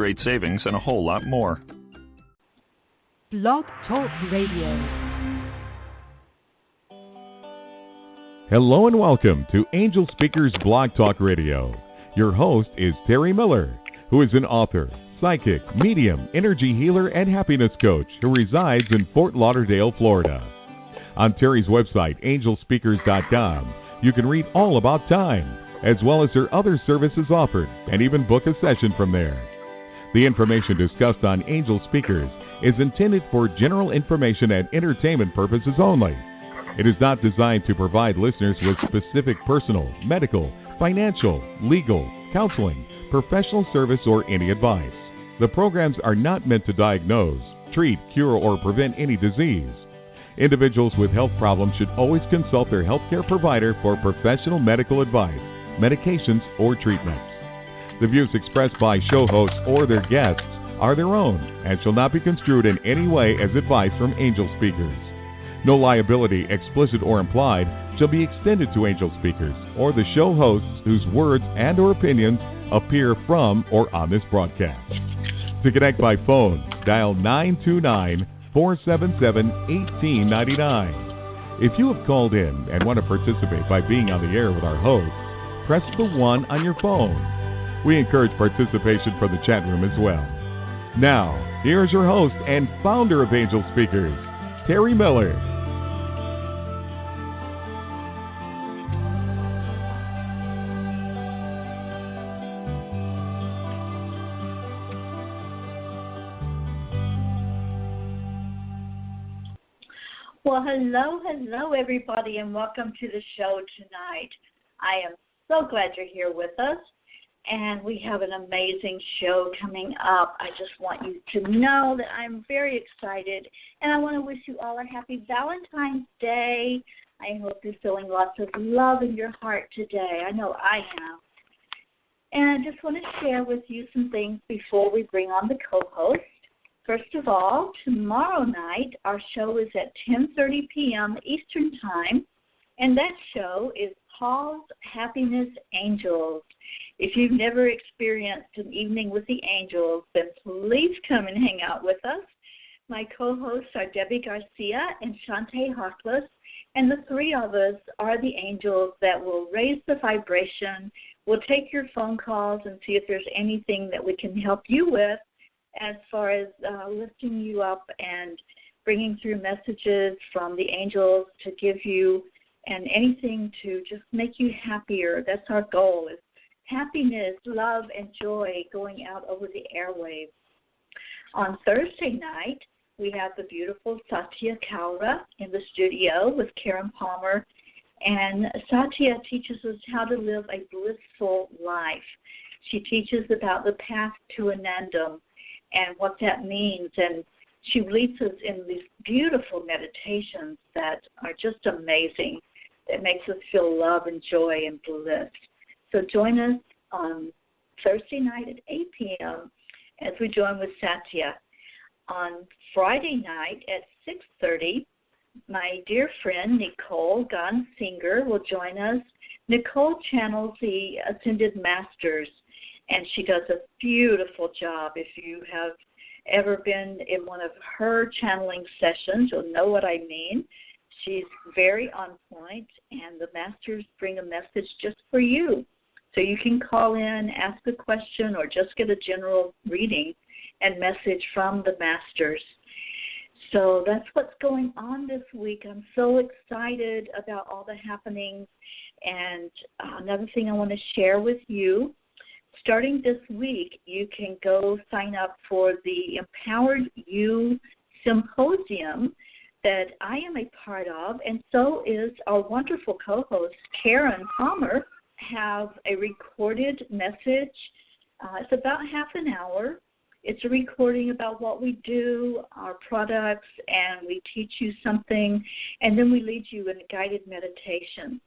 great savings, and a whole lot more. BlogTalk Radio. Hello and welcome to Angelspeakers BlogTalk Radio. Your host is Terry Miller, who is an author, psychic, medium, energy healer, and happiness coach who resides in Fort Lauderdale, Florida. On Terry's website, angelspeakers.com, you can read all about time, as well as her other services offered, and even book a session from there. The information discussed on Angel Speakers is intended for general information and entertainment purposes only. It is not designed to provide listeners with specific personal, medical, financial, legal, counseling, professional service, or any advice. The programs are not meant to diagnose, treat, cure, or prevent any disease. Individuals with health problems should always consult their healthcare provider for professional medical advice, medications, or treatments. The views expressed by show hosts or their guests are their own and shall not be construed in any way as advice from Angel Speakers. No liability, explicit or implied, shall be extended to Angel Speakers or the show hosts whose words and or opinions appear from or on this broadcast. To connect by phone, dial 929-477-1899. If you have called in and want to participate by being on the air with our hosts, press the 1 on your phone. We encourage participation from the chat room as well. Now, here's your host and founder of Angel Speakers, Terry Miller. Well, hello, everybody, and welcome to the show tonight. I am so glad you're here with us. And we have an amazing show coming up. I just want you to know that I'm very excited, and I want to wish you all a happy Valentine's Day. I hope you're feeling lots of love in your heart today. I know I am. And I just want to share with you some things before we bring on the co-host. First of all, tomorrow night our show is at 10:30 p.m. Eastern Time, and that show is called Happiness Angels. If you've never experienced an evening with the angels, then please come and hang out with us. My co-hosts are Debbie Garcia and Shantae Hawkless, and the three of us are the angels that will raise the vibration. We'll take your phone calls and see if there's anything that we can help you with as far as lifting you up and bringing through messages from the angels to give you and anything to just make you happier. That's our goal, is happiness, love, and joy going out over the airwaves. On Thursday night, we have the beautiful Satya Kaura in the studio with Karen Palmer. And Satya teaches us how to live a blissful life. She teaches about the path to Anandam and what that means. And she leads us in these beautiful meditations that are just amazing. It makes us feel love and joy and bliss. So join us on Thursday night at 8 p.m. as we join with Satya. On Friday night at 6:30, my dear friend Nicole Gonsinger will join us. Nicole channels the Ascended Masters, and she does a beautiful job. If you have ever been in one of her channeling sessions, you'll know what I mean. She's very on point, and the Masters bring a message just for you. So you can call in, ask a question, or just get a general reading and message from the Masters. So that's what's going on this week. I'm so excited about all the happenings. And another thing I want to share with you, starting this week, you can go sign up for the Empowered You Symposium that I am a part of, and so is our wonderful co-host, Karen Palmer. Have a recorded message. It's about half an hour. It's a recording about what we do, our products, and we teach you something, and then we lead you in a guided meditation.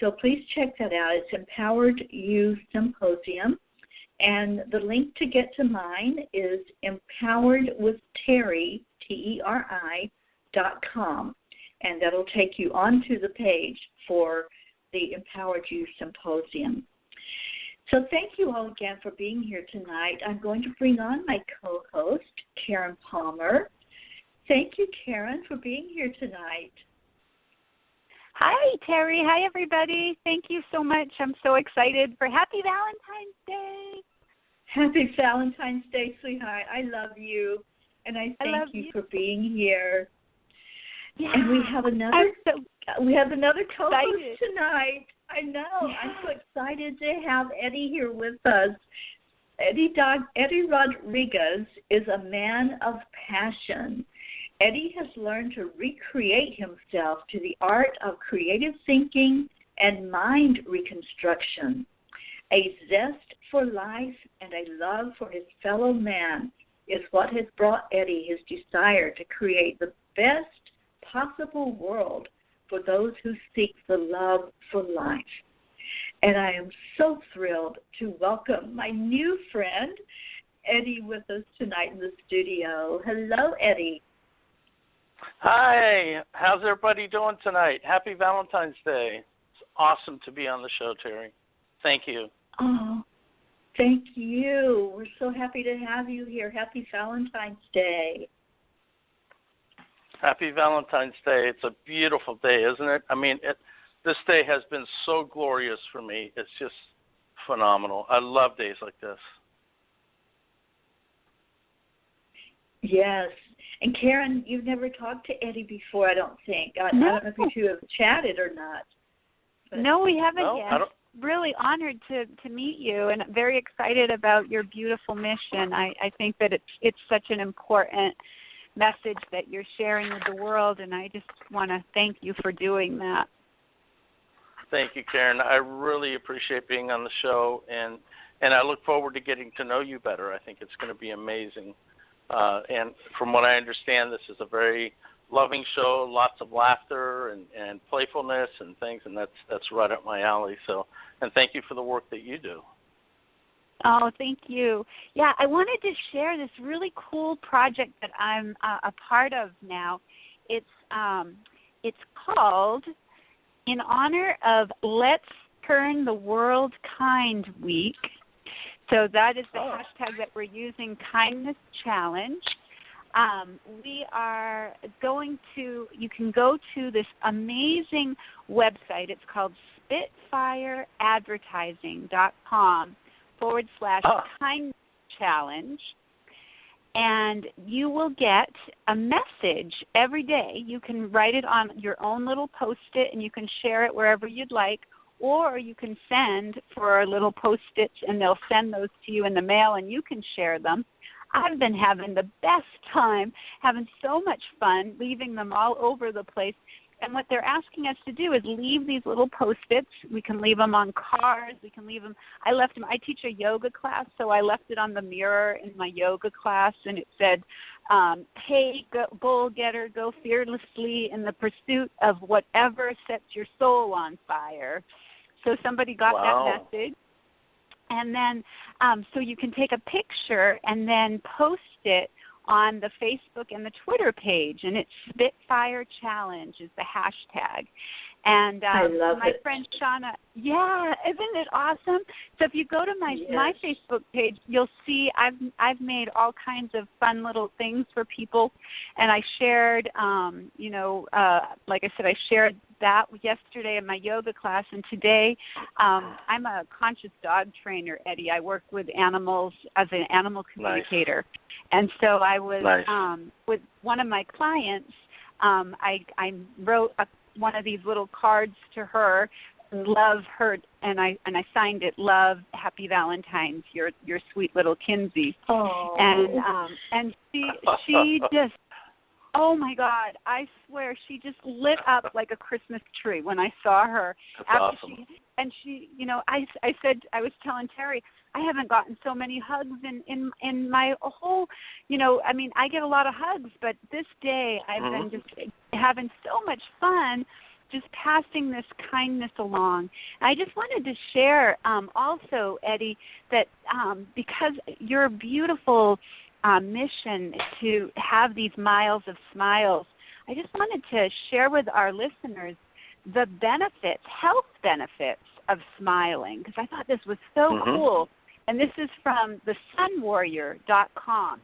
So please check that out. It's Empowered You Symposium, and the link to get to mine is empoweredwithterry, TERI.com, and that'll take you onto the page for the Empowered You Symposium. So thank you all again for being here tonight. I'm going to bring on my co-host, Karen Palmer. Thank you, Karen, for being here tonight. Hi, Terry. Hi, everybody. Thank you so much. I'm so excited for Happy Valentine's Day. Happy Valentine's Day, sweetheart. I love you, and I thank you for being here. Yeah. And we have another co-host tonight. I know. Yeah. I'm so excited to have Eddie here with us. Eddie Rodriguez is a man of passion. Eddie has learned to recreate himself to the art of creative thinking and mind reconstruction. A zest for life and a love for his fellow man is what has brought Eddie his desire to create the best possible world for those who seek the love for life. And I am so thrilled to welcome my new friend, Eddie, with us tonight in the studio. Hello, Eddie. Hi. How's everybody doing tonight? Happy Valentine's Day. It's awesome to be on the show, Terry. Thank you. Oh, thank you. We're so happy to have you here. Happy Valentine's Day. Happy Valentine's Day. It's a beautiful day, isn't it? I mean, this day has been so glorious for me. It's just phenomenal. I love days like this. Yes. And Karen, you've never talked to Eddie before, I don't think. I don't know if you two have chatted or not. But no, we haven't yet. Really honored to meet you, and very excited about your beautiful mission. I think that it's such an important message that you're sharing with the world, and I just want to thank you for doing that. Thank you, Karen. I really appreciate being on the show, and I look forward to getting to know you better. I think it's going to be amazing. And from what I understand, this is a very loving show, lots of laughter and playfulness and things, and that's right up my alley. So, and thank you for the work that you do. Oh, thank you. Yeah, I wanted to share this really cool project that I'm a part of now. It's called, in honor of Let's Turn the World Kind Week. So that is the hashtag that we're using, Kindness Challenge. We are going to, you can go to this amazing website. It's called spitfireadvertising.com/kindness challenge. And you will get a message every day. You can write it on your own little Post-it, and you can share it wherever you'd like. Or you can send for our little Post-its, and they'll send those to you in the mail, and you can share them. I've been having the best time, having so much fun, leaving them all over the place. And what they're asking us to do is leave these little Post-its. We can leave them on cars. We can leave them. I left them. I teach a yoga class, so I left it on the mirror in my yoga class, and it said, hey, goal getter, go fearlessly in the pursuit of whatever sets your soul on fire. So somebody got that message. And then so you can take a picture and then post it on the Facebook and the Twitter page, and it's Spitfire Challenge is the hashtag. And I love my friend Shauna, isn't it awesome? So if you go to my Facebook page, you'll see I've made all kinds of fun little things for people, and I shared, like I said, I shared that yesterday in my yoga class, and today I'm a conscious dog trainer, Eddie. I work with animals as an animal communicator. Nice. And so I was with one of my clients, I wrote one of these little cards to her, love her, and I signed it, love, happy Valentine's, your sweet little Kinsey. Oh. And she just, oh my God, I swear she just lit up like a Christmas tree when I saw her. That's awesome. She, I said, I was telling Terry, I haven't gotten so many hugs in my whole, I get a lot of hugs, but this day I've been just having so much fun just passing this kindness along. I just wanted to share also, Eddie, that because your beautiful mission to have these miles of smiles, I just wanted to share with our listeners the benefits, health benefits of smiling, because I thought this was so cool. And this is from thesunwarrior.com.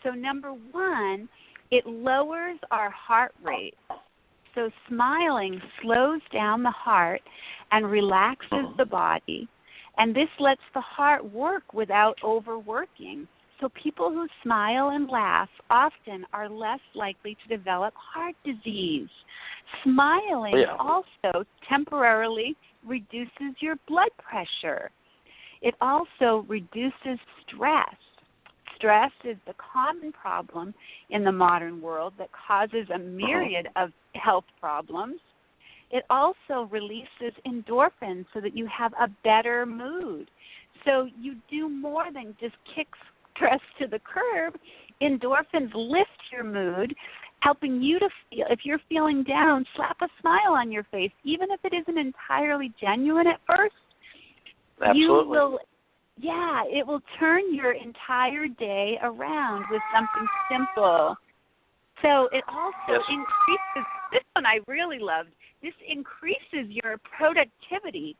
So number one, it lowers our heart rate. So smiling slows down the heart and relaxes the body. And this lets the heart work without overworking. So people who smile and laugh often are less likely to develop heart disease. Smiling also temporarily reduces your blood pressure. It also reduces stress. Stress is the common problem in the modern world that causes a myriad of health problems. It also releases endorphins so that you have a better mood. So you do more than just kick stress to the curb. Endorphins lift your mood, helping you to feel, if you're feeling down, slap a smile on your face, even if it isn't entirely genuine at first. Absolutely. You will, it will turn your entire day around with something simple. So it also increases, this one I really loved, this increases your productivity.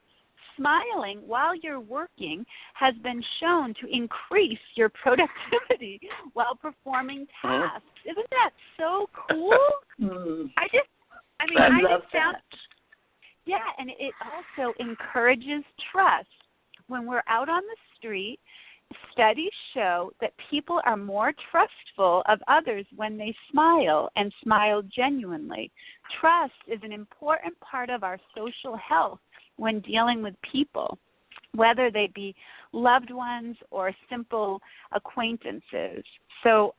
Smiling while you're working has been shown to increase your productivity while performing tasks. Isn't that so cool? I just found, and it also encourages trust. When we're out on the street, studies show that people are more trustful of others when they smile and smile genuinely. Trust is an important part of our social health when dealing with people, whether they be loved ones or simple acquaintances. So,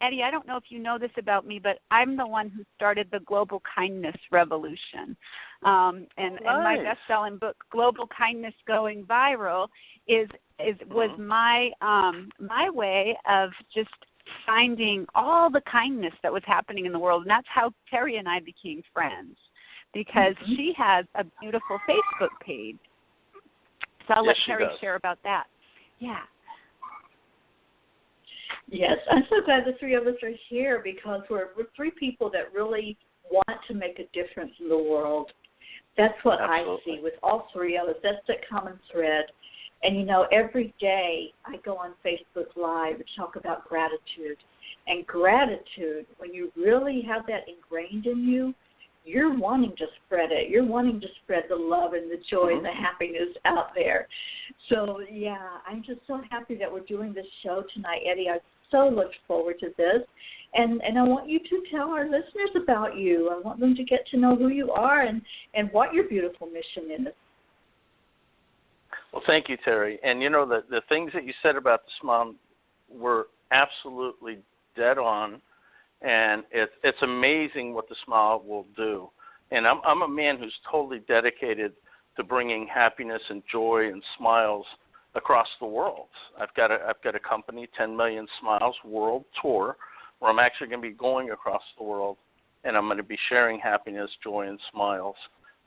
Eddie, I don't know if you know this about me, but I'm the one who started the Global Kindness Revolution. And my best-selling book, Global Kindness Going Viral, was my way of just finding all the kindness that was happening in the world. And that's how Terry and I became friends, because she has a beautiful Facebook page. So I'll let Terry share about that. Yeah. Yes, I'm so glad the three of us are here, because we're three people that really want to make a difference in the world. That's what I see with all three of us. That's the common thread. And, every day I go on Facebook Live and talk about gratitude. And gratitude, when you really have that ingrained in you, you're wanting to spread it. You're wanting to spread the love and the joy and the happiness out there. So, I'm just so happy that we're doing this show tonight, Eddie. I so look forward to this. And I want you to tell our listeners about you. I want them to get to know who you are and what your beautiful mission is. Well, thank you, Terry. And, the things that you said about the smile were absolutely dead on. And it's amazing what the smile will do. And I'm a man who's totally dedicated to bringing happiness and joy and smiles across the world. I've got a company, 10 Million Smiles World Tour, where I'm actually going to be going across the world, and I'm going to be sharing happiness, joy, and smiles.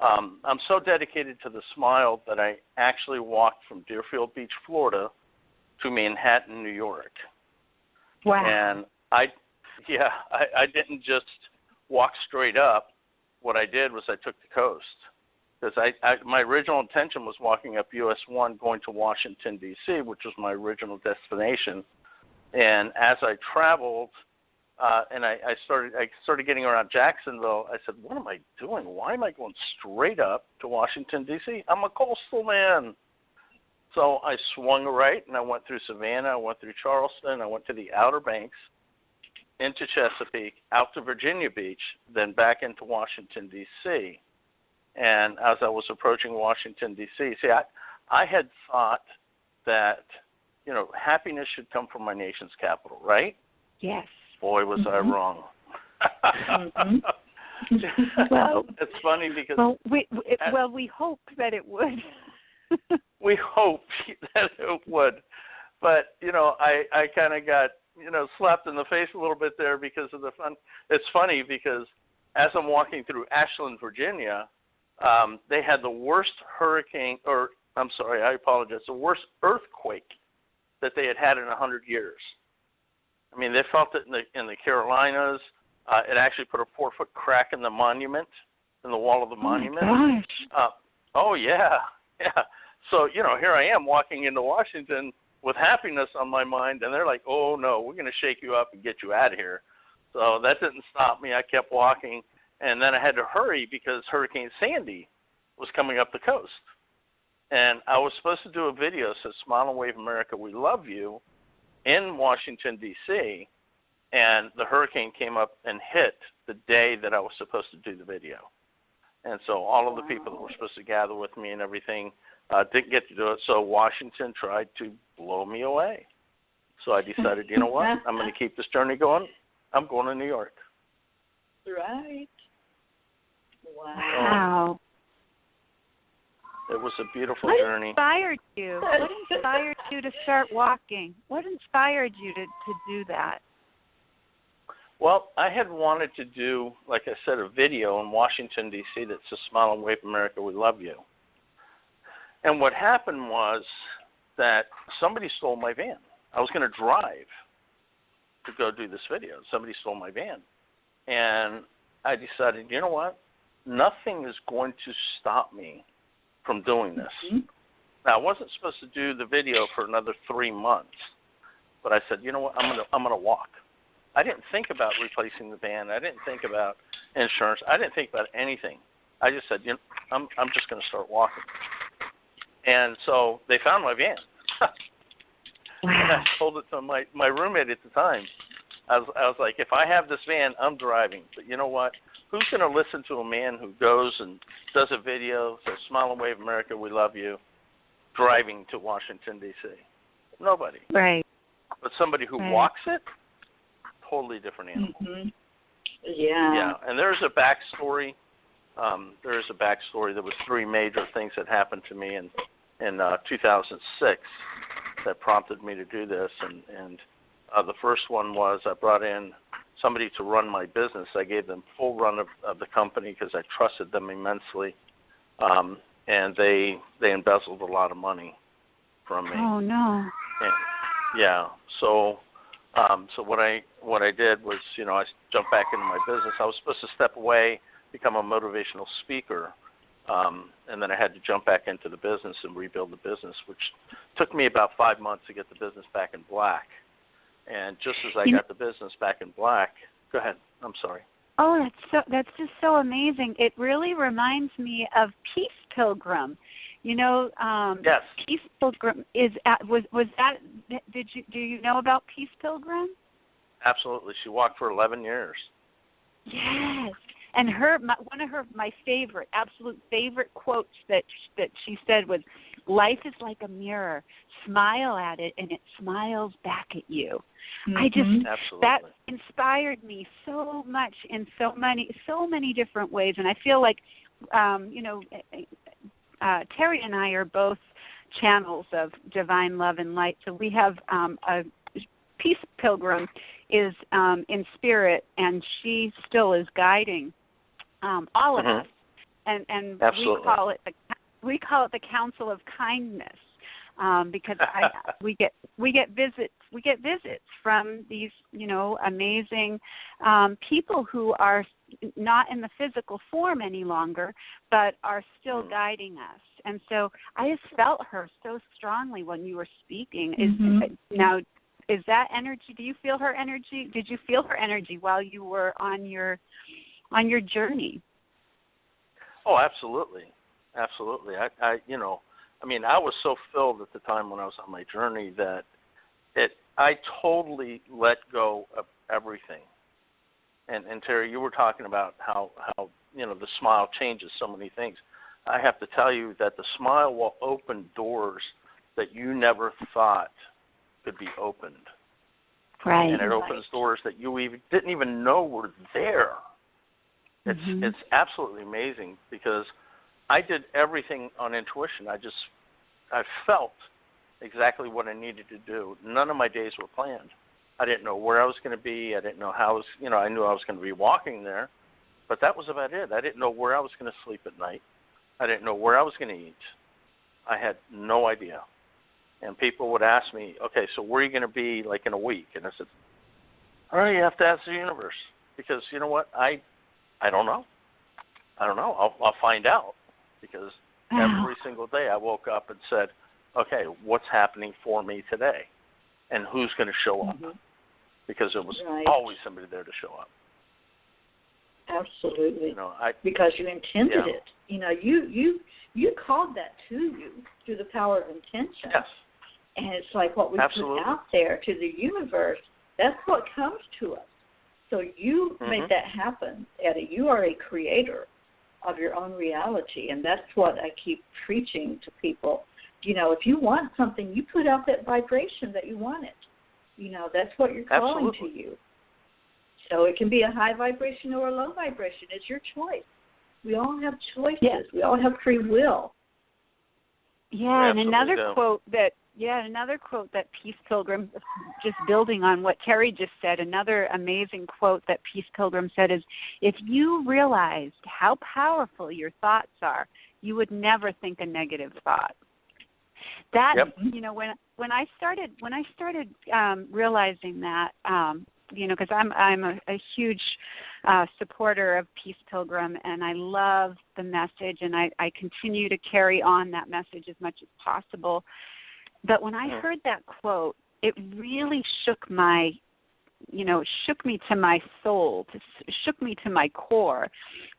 I'm so dedicated to the smile that I actually walked from Deerfield Beach, Florida, to Manhattan, New York. Wow. And I didn't just walk straight up. What I did was I took the coast, because my original intention was walking up US 1 going to Washington, D.C., which was my original destination. And as I traveled and I started getting around Jacksonville, I said, what am I doing? Why am I going straight up to Washington, D.C.? I'm a coastal man. So I swung right, and I went through Savannah, I went through Charleston, I went to the Outer Banks, into Chesapeake, out to Virginia Beach, then back into Washington, D.C. And as I was approaching Washington, D.C., I had thought that, happiness should come from my nation's capital, right? Yes. Boy, was I wrong. Well, it's funny because... we hoped that it would. We hoped that it would. But, I kind of got, slapped in the face a little bit there because of the fun. It's funny because as I'm walking through Ashland, Virginia, they had the worst the worst earthquake that they had in 100 years. I mean, they felt it in the Carolinas. It actually put a 4-foot crack in the monument in the wall of the monument. My gosh. Oh, yeah. So, here I am walking into Washington with happiness on my mind, and they're like, oh, no, we're going to shake you up and get you out of here. So that didn't stop me. I kept walking, and then I had to hurry because Hurricane Sandy was coming up the coast. And I was supposed to do a video that said, Smile and Wave America, we love you, in Washington, D.C., and the hurricane came up and hit the day that I was supposed to do the video. And so all of the people that were supposed to gather with me and everything didn't get to do it, so Washington tried to blow me away. So I decided, you know what, I'm going to keep this journey going. I'm going to New York. Right. Wow. It was a beautiful What journey. inspired you? What inspired you to start walking? What inspired you to do that? Well, I had wanted to do, like I said, a video in Washington, D.C. that says, Smile and Wave America, we love you. And what happened was that somebody stole my van. I was going to drive to go do this video. Somebody stole my van. And I decided, you know what? Nothing is going to stop me from doing this. Mm-hmm. Now, I wasn't supposed to do the video for another 3 months, but I said, you know what? I'm gonna walk. I didn't think about replacing the van. I didn't think about insurance. I didn't think about anything. I just said, I'm just going to start walking. And so they found my van. Wow. And I told it to my roommate at the time. I was like, if I have this van, I'm driving. But you know what? Who's going to listen to a man who goes and does a video, says, Smile and Wave America, we love you, driving to Washington, D.C.? Nobody. Right. But somebody who walks it, totally different animal. Mm-hmm. Yeah, and there's a backstory. There is a backstory. There was 3 major things that happened to me in 2006 that prompted me to do this. And the first one was I brought in somebody to run my business. I gave them full run of the company because I trusted them immensely. And they embezzled a lot of money from me. Oh, no. And, so what I did was, I jumped back into my business. I was supposed to step away, become a motivational speaker, and then I had to jump back into the business and rebuild the business, which took me about 5 months to get the business back in black. And just as I got the business back in black, go ahead. I'm sorry. Oh, that's just so amazing. It really reminds me of Peace Pilgrim. Yes. Peace Pilgrim was that? Do you know about Peace Pilgrim? Absolutely. She walked for 11 years. Yes. And one of my absolute favorite quotes that she said was, "Life is like a mirror. Smile at it, and it smiles back at you." Mm-hmm. That inspired me so much in so many different ways, and I feel like, Terry and I are both channels of divine love and light. So we have a Peace Pilgrim is in spirit, and she still is guiding all of us, and we call it the Council of Kindness, because we get visits from these amazing people who are not in the physical form any longer, but are still guiding us. And so I just felt her so strongly when you were speaking. Is that energy? Do you feel her energy? Did you feel her energy while you were on your journey? Oh, absolutely. Absolutely. I was so filled at the time when I was on my journey that I totally let go of everything. And Terry, you were talking about how the smile changes so many things. I have to tell you that the smile will open doors that you never thought could be opened. Right. And it opens doors that you didn't even know were there. It's absolutely amazing because I did everything on intuition. I felt exactly what I needed to do. None of my days were planned. I didn't know where I was going to be. I didn't know how I knew I was going to be walking there, but that was about it. I didn't know where I was going to sleep at night. I didn't know where I was going to eat. I had no idea. And people would ask me, okay, so where are you going to be like in a week? And I said, all right, you have to ask the universe because you know what? I don't know. I don't know. I'll find out, because every single day I woke up and said, okay, what's happening for me today, and who's going to show up? Because there was always somebody there to show up. Absolutely. You know, because you intended it. You know, you called that to you through the power of intention. Yes. And it's like what we put out there to the universe, that's what comes to us. So you make that happen, Eddie. You are a creator of your own reality, and that's what I keep preaching to people. You know, if you want something, you put out that vibration that you want it. You know, that's what you're calling to you. So it can be a high vibration or a low vibration. It's your choice. We all have choices. Yes. We all have free will. Yeah, and another quote that Peace Pilgrim, just building on what Terry just said, another amazing quote that Peace Pilgrim said is, if you realized how powerful your thoughts are, you would never think a negative thought. That, you know, when I started realizing that, you know, because I'm a huge supporter of Peace Pilgrim, and I love the message, and I continue to carry on that message as much as possible. But when I heard that quote, it really shook me to my soul, shook me to my core,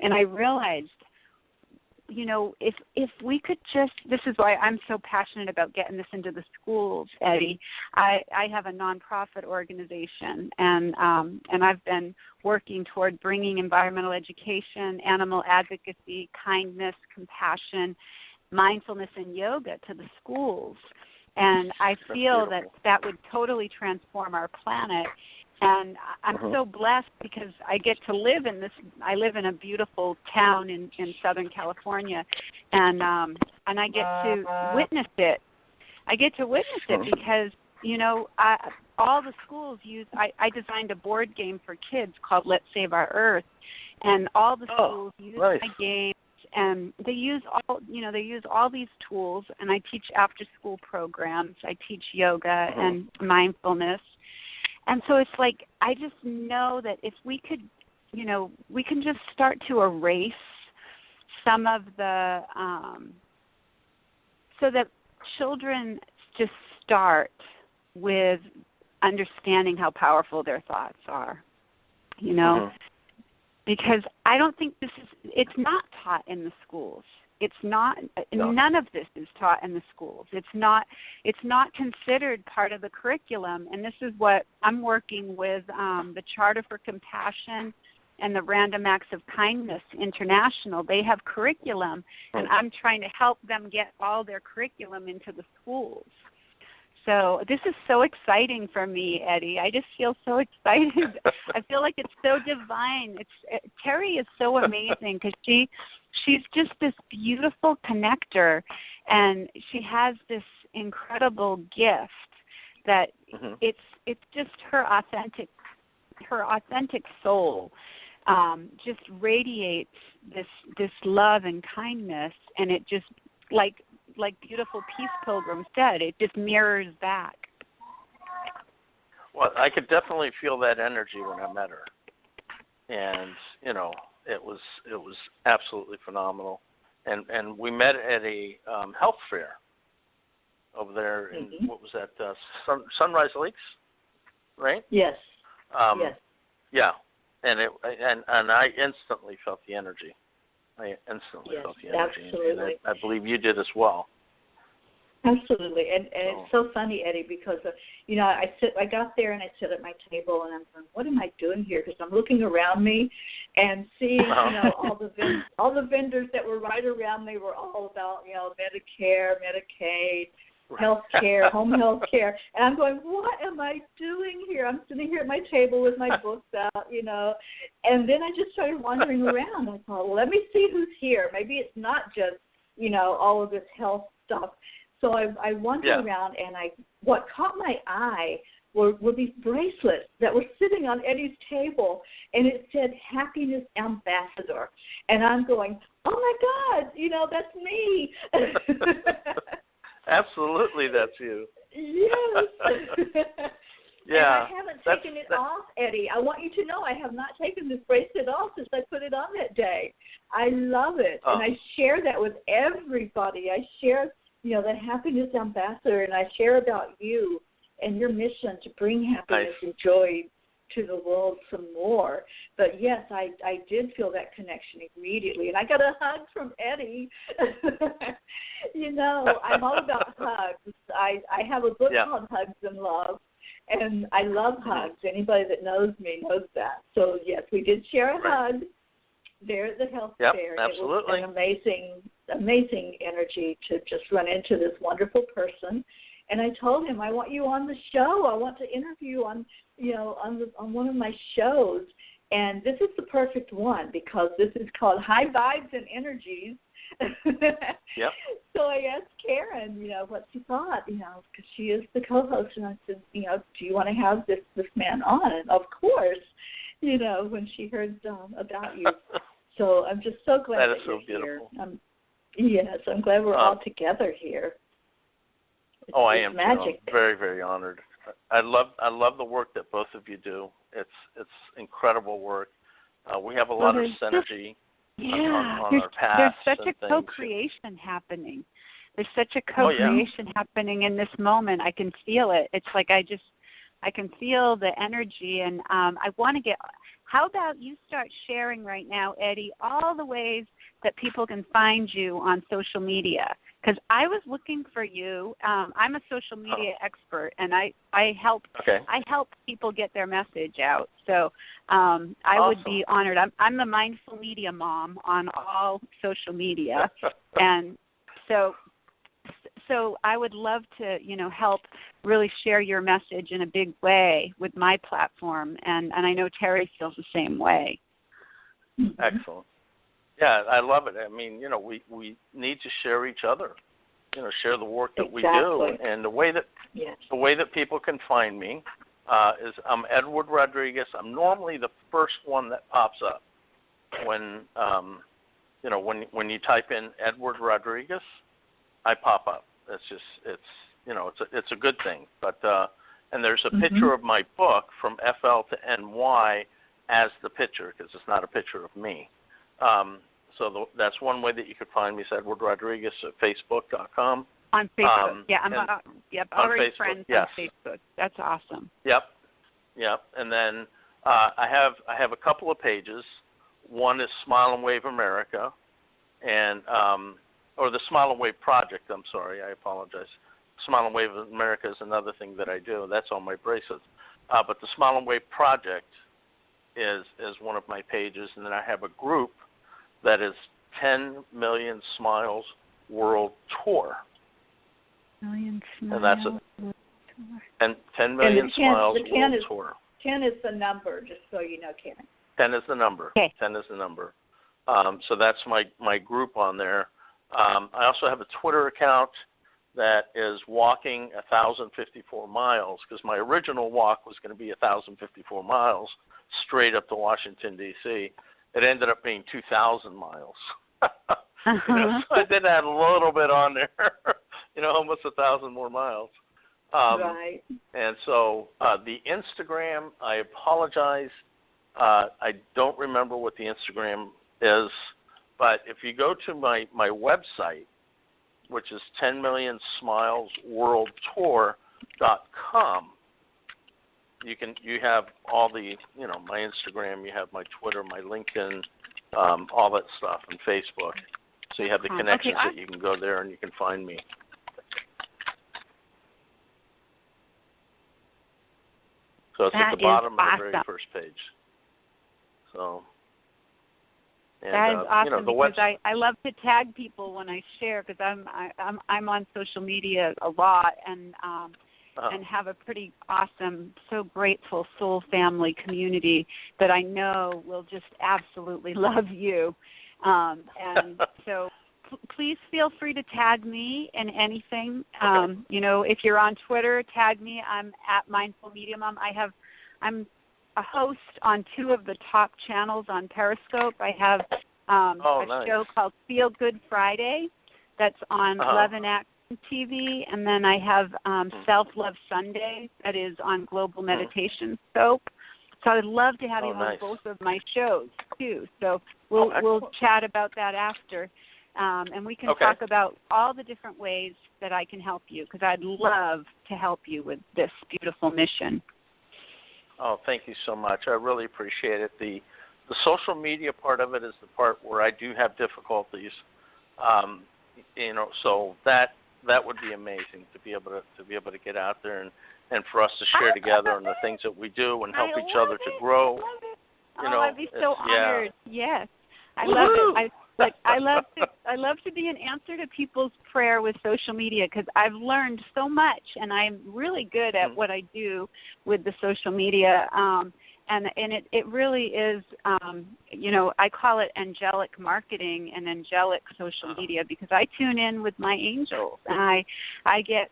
and I realized, you know, if we could just, this is why I'm so passionate about getting this into the schools, Eddie. I have a nonprofit organization, and I've been working toward bringing environmental education, animal advocacy, kindness, compassion, mindfulness, and yoga to the schools. And I feel that would totally transform our planet. And I'm so blessed because I get to live in this. I live in a beautiful town in Southern California, and I get to witness it. I get to witness it because, you know, all the schools use. I designed a board game for kids called Let's Save Our Earth, and all the schools use my game. And they use all these tools, and I teach after-school programs. I teach yoga and mindfulness. And so it's like, I just know that if we could, you know, we can just start to erase some of the, so that children just start with understanding how powerful their thoughts are, you know. Because I don't think it's not taught in the schools. It's not, none of this is taught in the schools. It's not considered part of the curriculum. And this is what I'm working with the Charter for Compassion and the Random Acts of Kindness International. They have curriculum, and I'm trying to help them get all their curriculum into the schools. So this is so exciting for me, Eddie. I just feel so excited. I feel like it's so divine. Terry is so amazing because she's just this beautiful connector, and she has this incredible gift that it's just her authentic soul just radiates this love and kindness, and it just like beautiful Peace Pilgrim said, it just mirrors back. Well, I could definitely feel that energy when I met her, and you know, it was absolutely phenomenal. And we met at a health fair over there in what was that? Sunrise Lakes, right? Yes. Yes. Yeah, and I instantly felt the energy. I instantly felt the energy, absolutely. And I believe you did as well. Absolutely, and it's so funny, Eddie, because you know, I got there and I sit at my table and I'm going, what am I doing here? Because I'm looking around me and seeing, you know, all the vendors that were right around me were all about, you know, Medicare, Medicaid, health care, home health care, and I'm going, what am I doing here? I'm sitting here at my table with my books out, you know, and then I just started wandering around. I thought, well, let me see who's here. Maybe it's not just, you know, all of this health stuff. So I wandered around, and what caught my eye were these bracelets that were sitting on Eddie's table, and it said Happiness Ambassador. And I'm going, oh, my God, you know, that's me. Absolutely, that's you. Yes. Yeah. And I haven't taken it off, Eddie. I want you to know I have not taken this bracelet off since I put it on that day. I love it. And I share that with everybody. I share, the happiness ambassador, and I share about you and your mission to bring happiness and joy to the world some more. But yes, I did feel that connection immediately, and I got a hug from Eddie. I'm all about hugs. I have a book called Hugs and Love, and I love hugs. Anybody that knows me knows that. So yes, we did share a hug there at the health fair. Absolutely. It was an amazing energy to just run into this wonderful person. And I told him, I want you on the show. I want to interview you on one of my shows. And this is the perfect one because this is called High Vibes and Energies. Yep. So I asked Karen, what she thought, because she is the co-host. And I said, do you want to have this man on? And of course, when she heard about you. So I'm just so glad that you're here. Beautiful. Yes, I'm glad we're all together here. I am magic. Too. I'm very, very honored. I love the work that both of you do. It's incredible work. We have a lot of synergy on our paths. There's such a co-creation happening. There's such a co-creation happening in this moment. I can feel it. It's like I can feel the energy, and I want to get. How about you start sharing right now, Eddie, all the ways that people can find you on social media? Because I was looking for you. I'm a social media expert, and I help people get their message out. So I would be honored. I'm the mindful media mom on all social media, and so I would love to help really share your message in a big way with my platform, and I know Terry feels the same way. Excellent. Yeah, I love it. I mean, we need to share each other, share the work that we do. And the way that people can find me is I'm Edward Rodriguez. I'm normally the first one that pops up when you type in Edward Rodriguez, I pop up. It's a good thing. But and there's a picture of my book from FL to NY as the picture because it's not a picture of me. So that's one way that you could find me. Is Edward Rodriguez at Facebook.com. On Facebook, I'm already Facebook, friends on Facebook. That's awesome. Yep. And then I have a couple of pages. One is Smile and Wave America, and or the Smile and Wave Project. I'm sorry, I apologize. Smile and Wave America is another thing that I do. That's on my bracelets. But the Smile and Wave Project is one of my pages, and then I have a group that is 10 Million Smiles World Tour. Million Smiles and that's World Tour. And 10 Million Smiles World Tour. 10 is the number, just so you know, Karen. 10 is the number. Okay. 10 is the number. So that's my group on there. I also have a Twitter account that is walking 1,054 miles because my original walk was going to be 1,054 miles straight up to Washington, D.C. It ended up being 2,000 miles. So I did add a little bit on there, almost 1,000 more miles. Right. And so the Instagram, I apologize. I don't remember what the Instagram is, but if you go to my website, which is 10millionsmilesworldtour.com, you have all the, my Instagram, you have my Twitter, my LinkedIn, all that stuff, and Facebook. So you have the connections that you can go there and you can find me. So it's at the bottom of the very first page. So. And, that is awesome because I love to tag people when I share because I'm on social media a lot and have a pretty awesome, so grateful soul family community that I know will just absolutely love you. And so please feel free to tag me in anything. If you're on Twitter, tag me. I'm at Mindful Media Mom. I'm a host on 2 of the top channels on Periscope. I have a show called Feel Good Friday that's on 11 Action TV, and then I have Self Love Sunday that is on Global Meditation Scope. So I'd love to have you nice. on both of my shows too. So we'll chat about that after, and we can talk about all the different ways that I can help you, because I'd love to help you with this beautiful mission. Oh, thank you so much. I really appreciate it. The social media part of it is the part where I do have difficulties. So that would be amazing to be able to get out there and for us to share together and the things that we do and help each other to grow. I'd be so honored. Yes, I love it. I love to be an answer to people's prayer with social media, because I've learned so much, and I'm really good at what I do with the social media. And it really is, I call it angelic marketing and angelic social media, because I tune in with my angels, and I get,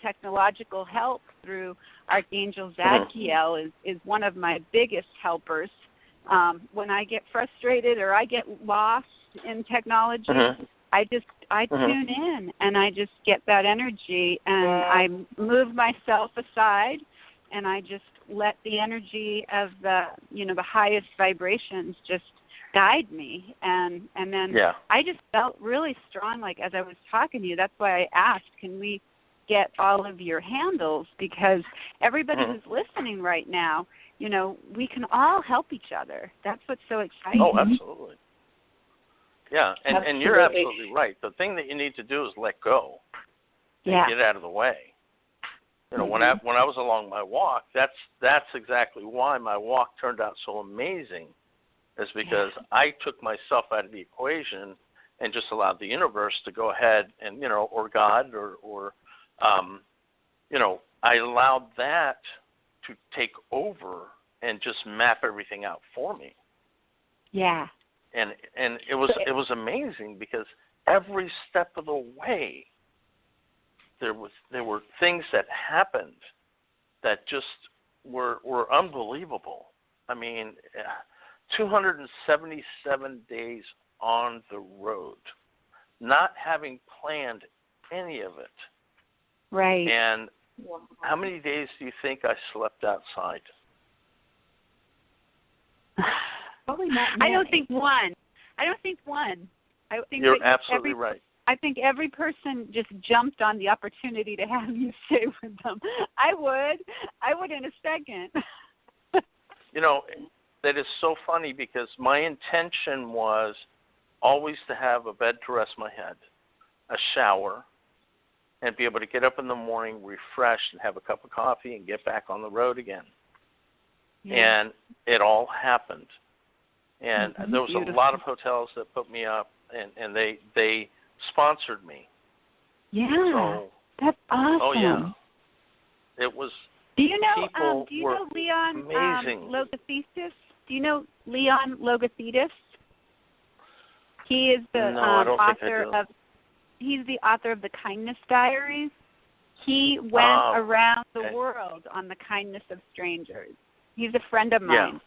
technological help through Archangel Zadkiel is one of my biggest helpers. When I get frustrated or I get lost in technology, I tune in and I just get that energy, and I move myself aside, and I just let the energy of the highest vibrations just guide me, and then I just felt really strong, like as I was talking to you. That's why I asked, can we get all of your handles, because everybody who's listening right now, we can all help each other. That's what's so exciting. Oh, absolutely. Yeah, and you're absolutely right. The thing that you need to do is let go and get out of the way. When I was along my walk, that's exactly why my walk turned out so amazing, is because I took myself out of the equation and just allowed the universe to go ahead and, or God or I allowed that to take over and just map everything out for me. Yeah. And it was amazing, because every step of the way there were things that happened that just were unbelievable. I mean, 277 days on the road, not having planned any of it. Right. And how many days do you think I slept outside? Probably not many. I don't think one. I think You're absolutely right. I think every person just jumped on the opportunity to have you stay with them. I would in a second. That is so funny, because my intention was always to have a bed to rest my head, a shower, and be able to get up in the morning refreshed and have a cup of coffee and get back on the road again. Yeah. And it all happened. And there was a lot of hotels that put me up, and they sponsored me. Yeah, so, that's awesome. Oh yeah, it was. Do you know Leon amazing. Logothetis? Do you know Leon Logothetis? He is the author of. He's the author of the Kindness Diaries. He went around the world on the kindness of strangers. He's a friend of mine. Yeah.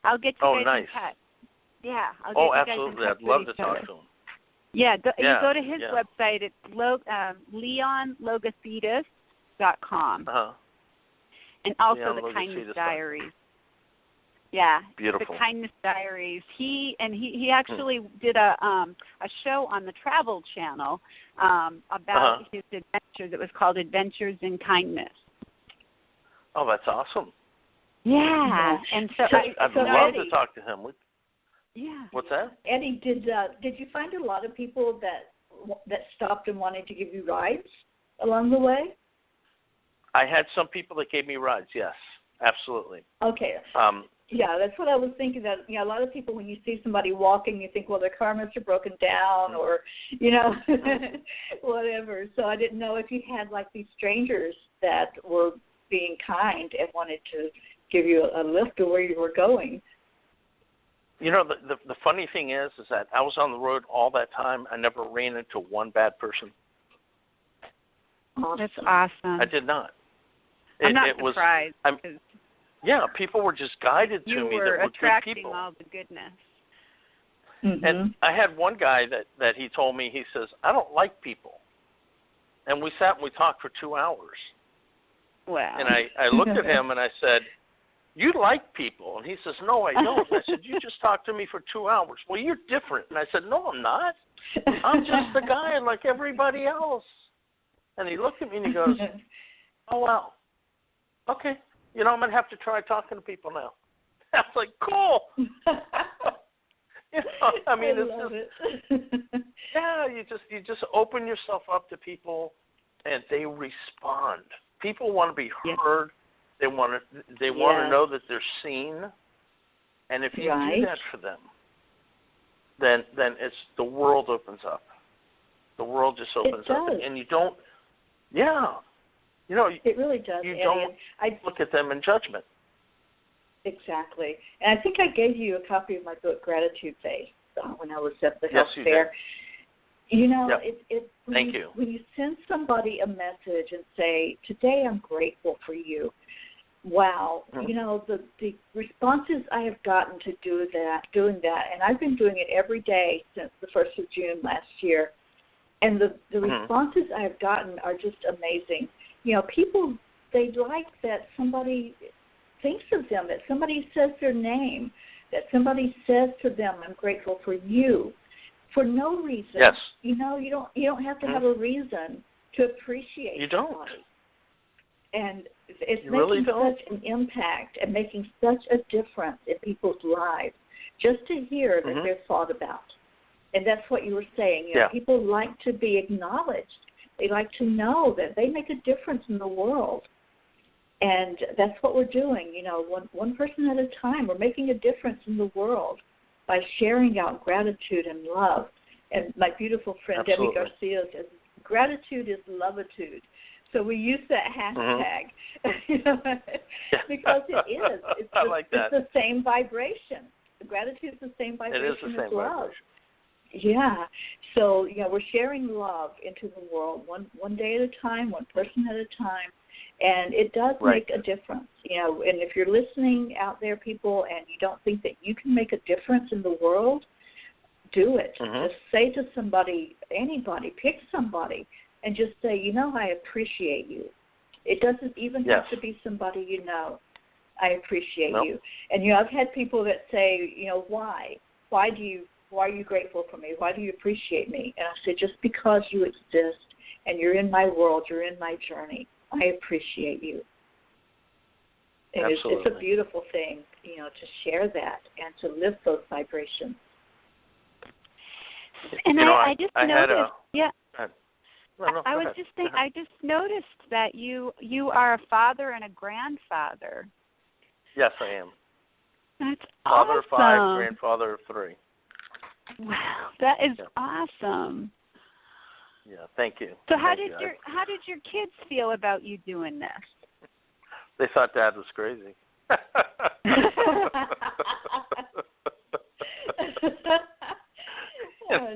I'll get you guys nice. in touch. Yeah, I'll get you guys absolutely. in touch. I'd love to with talk each to him. Yeah, you go to his website. It's leonlogothetis.com. And also Leon the Kindness Logothetis. Diaries. Yeah, beautiful. The Kindness Diaries. He actually did a show on the Travel Channel about his adventures. It was called Adventures in Kindness. Oh, that's awesome. Yeah, and so I'd love to talk to him. Yeah. What's that? Eddie, did you find a lot of people that stopped and wanted to give you rides along the way? I had some people that gave me rides. Yes, absolutely. Okay. Yeah, that's what I was thinking. That a lot of people, when you see somebody walking, you think, well, their car must have broken down, or whatever. So I didn't know if you had like these strangers that were being kind and wanted to give you a lift to where you were going. The funny thing is that I was on the road all that time. I never ran into one bad person. That's awesome. I did not. I'm not surprised. People were just guided to me that were good people. You were attracting all the goodness. Mm-hmm. And I had one guy that he told me, he says, I don't like people. And we sat and we talked for 2 hours. Wow. And I looked at him and I said, you like people. And he says, no, I don't. I said, you just talked to me for 2 hours. Well, you're different. And I said, no, I'm not. I'm just a guy like everybody else. And he looked at me and he goes, oh, wow. Okay. You know, I'm going to have to try talking to people now. I was like, cool. You know, I mean, it's just, yeah, you just open yourself up to people and they respond. People want to be heard. They want to know that they're seen. And if you do that for them, then it's the world opens up. The world just opens up. And you don't, you know, it really does. You don't look at them in judgment. Exactly. And I think I gave you a copy of my book, Gratitude Face, when I was at the health fair. You know, Thank you. When you send somebody a message and say, today I'm grateful for you, wow, you know, the responses I have gotten to doing that, and I've been doing it every day since the 1st of June last year, and the responses I have gotten are just amazing. You know, people, they like that somebody thinks of them, that somebody says their name, that somebody says to them, I'm grateful for you, for no reason. Yes. You know, you don't have to have a reason to appreciate You don't. somebody. And it's you making really such an impact and making such a difference in people's lives just to hear that they're thought about. And that's what you were saying. You know, people like to be acknowledged. They like to know that they make a difference in the world. And that's what we're doing, you know, one person at a time. We're making a difference in the world by sharing out gratitude and love. And my beautiful friend Debbie Garcia says, gratitude is loveitude. So we use that hashtag, you know, because it is. It's the same vibration. Gratitude is the same vibration as love. It is the same vibration. Yeah. So, you know, we're sharing love into the world one day at a time, one person at a time. And it does make a difference, you know. And if you're listening out there, people, and you don't think that you can make a difference in the world, do it. Just say to somebody, anybody, pick somebody, and just say, you know, I appreciate you. It doesn't even have to be somebody you know. I appreciate you. And, you know, I've had people that say, you know, why? Why are you grateful for me? Why do you appreciate me? And I say, just because you exist and you're in my world, you're in my journey. I appreciate you. And it's a beautiful thing, you know, to share that and to lift those vibrations. And I just noticed, I was just saying, I just noticed that you are a father and a grandfather. Yes, I am. That's Father awesome. of 5, grandfather of 3. Wow, that is awesome. Yeah, thank you. So how did your kids feel about you doing this? They thought Dad was crazy. I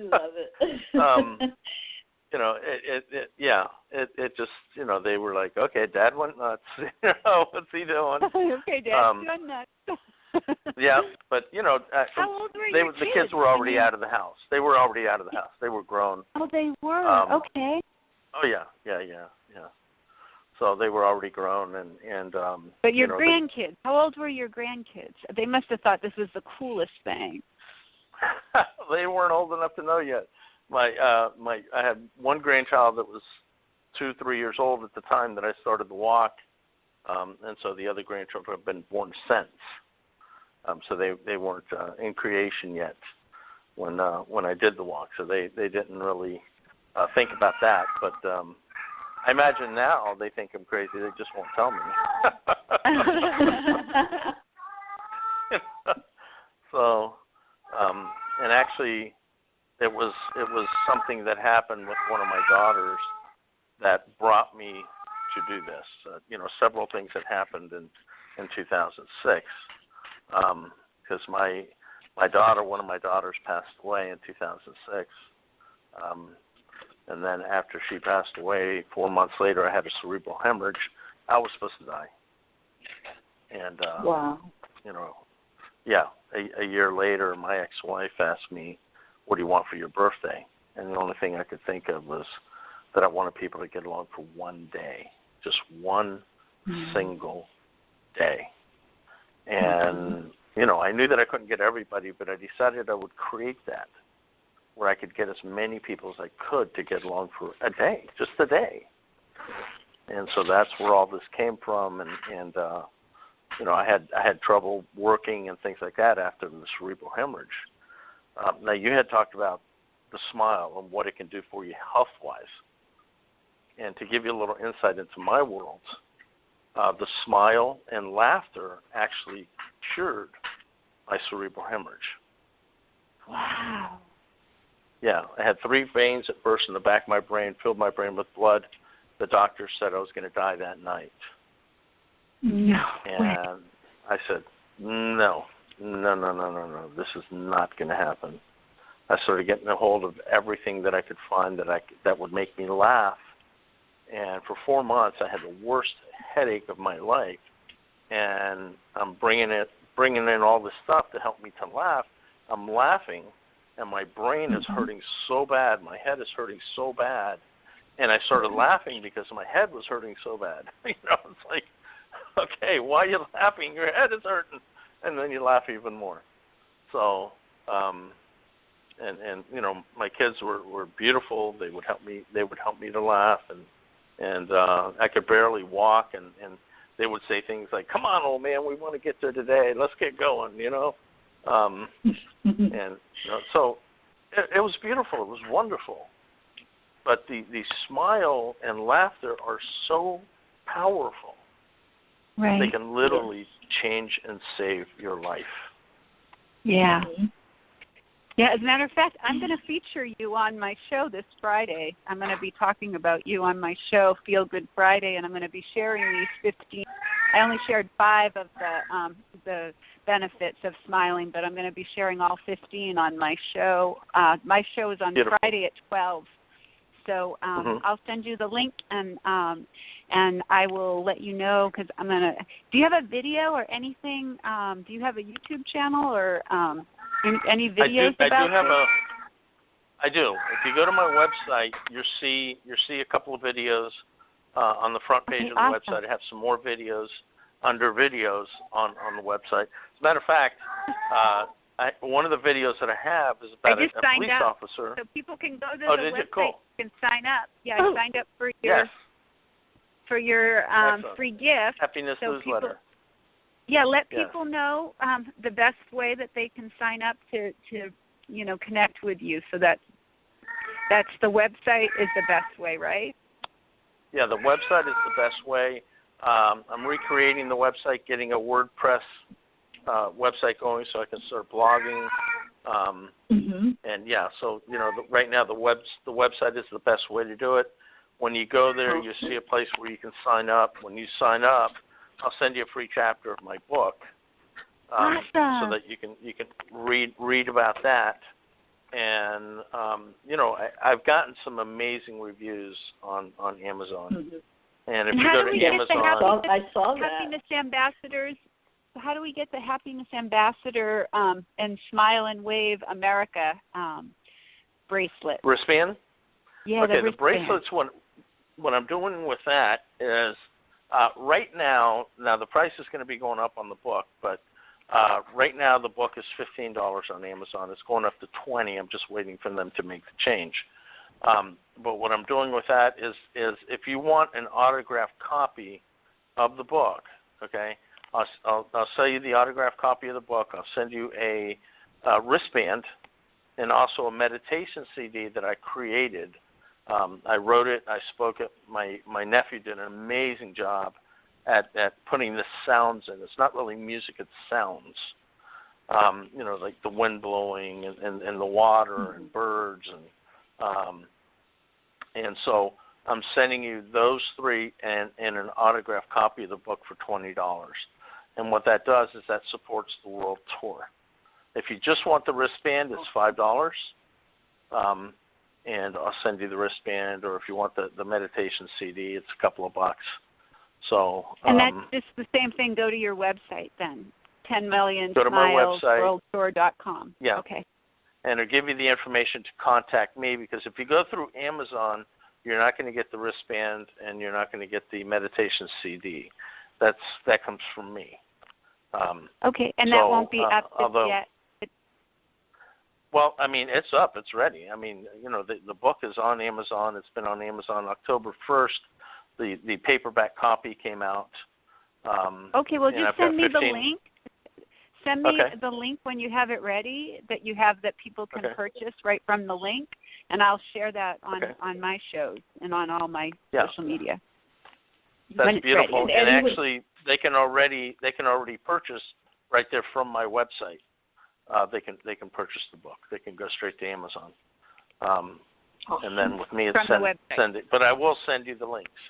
love it. You know, it just, you know, they were like, okay, Dad went nuts. You know, what's he doing? Okay, Dad's gone nuts. Yeah, but, you know, how old were your kids? The kids were already out of the house. They were already out of the house. They were grown. Oh, they were. Okay. Oh, yeah. So they were already grown, and but your grandkids, how old were your grandkids? They must have thought this was the coolest thing. They weren't old enough to know yet. I had one grandchild that was 2-3 years old at the time that I started the walk, and so the other grandchildren have been born since. So they weren't in creation yet when I did the walk. So they didn't really think about that. But I imagine now they think I'm crazy. They just won't tell me. So, and actually, it was something that happened with one of my daughters that brought me to do this. You know, several things that happened in 2006. Because one of my daughters passed away in 2006. And then after she passed away, 4 months later, I had a cerebral hemorrhage. I was supposed to die. And, wow. You know, a year later, my ex-wife asked me, what do you want for your birthday? And the only thing I could think of was that I wanted people to get along for one day, just one single day. And, you know, I knew that I couldn't get everybody, but I decided I would create that where I could get as many people as I could to get along for a day, just a day. And so that's where all this came from. And you know, I had trouble working and things like that after the cerebral hemorrhage. Now, you had talked about the smile and what it can do for you health-wise. And to give you a little insight into my world, the smile and laughter actually cured my cerebral hemorrhage. Wow. Yeah, I had 3 veins that burst in the back of my brain, filled my brain with blood. The doctor said I was going to die that night. No. And I said, no, this is not going to happen. I started getting a hold of everything that I could find that would make me laugh. And for 4 months, I had the worst headache of my life. And I'm bringing in all this stuff to help me to laugh. I'm laughing, and my brain is hurting so bad. My head is hurting so bad. And I started laughing because my head was hurting so bad. You know, it's like, okay, why are you laughing? Your head is hurting. And then you laugh even more. So, and you know, my kids were beautiful. They would help me to laugh, and I could barely walk, and they would say things like, "Come on, old man, we want to get there today. Let's get going," you know. And you know, so it was beautiful. It was wonderful. But the smile and laughter are so powerful. Right. They can literally change and save your life. Yeah. Yeah, as a matter of fact, I'm going to feature you on my show this Friday. I'm going to be talking about you on my show, Feel Good Friday, and I'm going to be sharing these 15. I only shared 5 of the benefits of smiling, but I'm going to be sharing all 15 on my show. My show is on Beautiful. Friday at 12. So I'll send you the link, and I will let you know, because I'm going to – do you have a video or anything? Do you have a YouTube channel or any videos about this? I do. If you go to my website, you'll see a couple of videos on the front page of the website. I have some more videos under videos on the website. As a matter of fact, one of the videos that I have is about a police officer. So people can go to the website Cool. and sign up. Yeah, I signed up for your free gift. Happiness newsletter. Let people know the best way that they can sign up to connect with you. So that's the website is the best way, right? Yeah, the website is the best way. I'm recreating the website, getting a WordPress website going so I can start blogging. And yeah, so right now the website is the best way to do it. When you go there, you see a place where you can sign up. When you sign up, I'll send you a free chapter of my book, awesome. so that you can read about that. And I've gotten some amazing reviews on Amazon. And if you go to Amazon, I saw that. Happiness Ambassadors. How do we get the Happiness Ambassador and Smile and Wave America bracelet? Wristband? Yeah, okay, the bracelets, what I'm doing with that is right now the price is going to be going up on the book, but right now the book is $15 on Amazon. It's going up to $20. I'm just waiting for them to make the change. But what I'm doing with that is if you want an autographed copy of the book, okay, I'll sell you the autographed copy of the book. I'll send you a wristband and also a meditation CD that I created. I wrote it. I spoke it. My nephew did an amazing job at putting the sounds in. It's not really music; it's sounds. Like the wind blowing and the water and birds and so I'm sending you those 3 and an autographed copy of the book for $20. And what that does is that supports the world tour. If you just want the wristband, it's $5. And I'll send you the wristband, or if you want the meditation CD, it's a couple of bucks. So and that's just the same thing. Go to your website then, 10millionsmilesworldtour.com. Go to my website. Yeah. Okay. And it'll give you the information to contact me, because if you go through Amazon, you're not going to get the wristband and you're not going to get the meditation CD. That comes from me. Okay, and that won't be up yet. Well, I mean, it's up. It's ready. I mean, the book is on Amazon. It's been on Amazon October 1st. The paperback copy came out. Okay, well, just send me 15... the link. Send me the link when you have it ready that you have that people can purchase right from the link, and I'll share that on my shows and on all my social media. That's beautiful. And actually, they can already purchase right there from my website. They can purchase the book. They can go straight to Amazon. And then with me, it's send it. But I will send you the links.